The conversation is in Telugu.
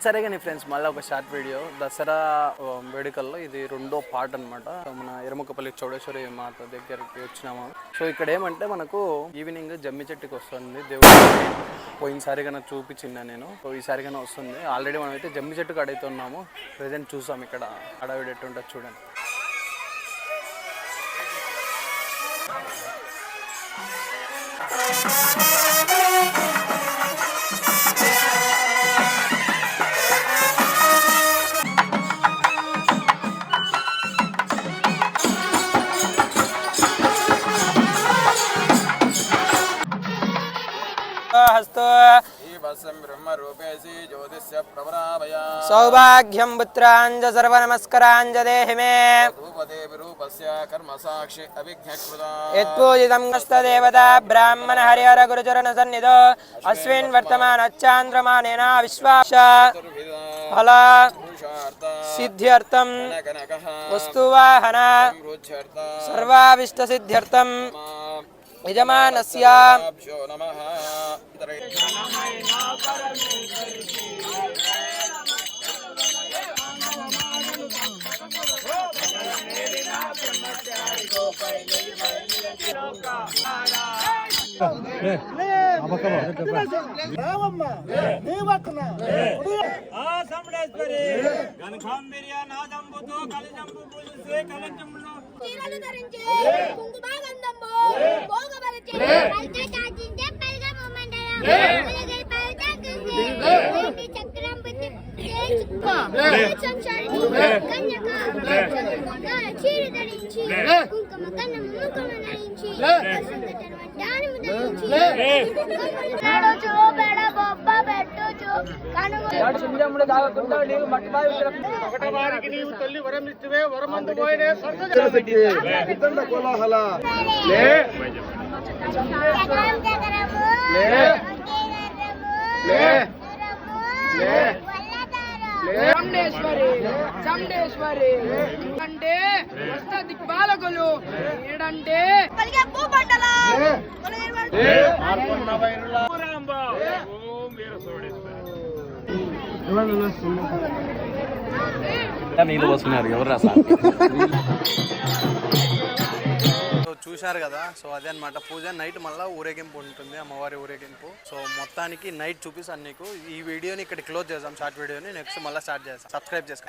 సరే కానీ ఫ్రెండ్స్, మళ్ళీ ఒక షార్ట్ వీడియో. దసరా వేడుకల్లో ఇది రెండో పార్ట్ అనమాట. మన ఎరుముకపల్లి చౌడేశ్వరి మాత దగ్గరికి వచ్చినాము. సో ఇక్కడ ఏమంటే మనకు ఈవినింగ్ జమ్మి చెట్టుకి వస్తుంది దేవుడు. పోయినసారి కన్నా చూపించిందా నేను, సో ఈసారి కన్నా వస్తుంది. ఆల్రెడీ మనం అయితే జమ్మి చెట్టుకు అడిగితే ఉన్నాము. ప్రెజెంట్ చూసాం ఇక్కడ అడవిడి ఎట్టుంటుంది చూడండి. సౌభాగ్యం పుత్రాంజ సర్వనమస్కరాంజ దేహి మే యత్పూజితం కస్తదేవతా బ్రాహ్మణ హరిహర గురుచరణ సన్నిధో అస్మిన్ వర్తమానచ్చాంద్రమానేన విశ్వాస ఫల సిద్ధ్యర్థం వస్తువాహన సర్వాభీష్ట సిద్ధ్యర్థం యజమానస్య చండేశ్వరి అంటే దిక్పాలకులు ఏడంటే నీళ్ళు వస్తున్నారు ఎవరు చూశారు కదా. సో అదే అనమాట పూజ. నైట్ మళ్ళీ ఊరేగింపు ఉంటుంది, అమ్మవారి ఊరేగింపు. సో మొత్తానికి నైట్ చూపిస్తాను నీకు. ఈ వీడియోని ఇక్కడ క్లోజ్ చేద్దాం, షార్ట్ వీడియోని. నెక్స్ట్ మళ్ళీ స్టార్ట్ చేస్తాం. సబ్స్క్రైబ్ చేసుకో.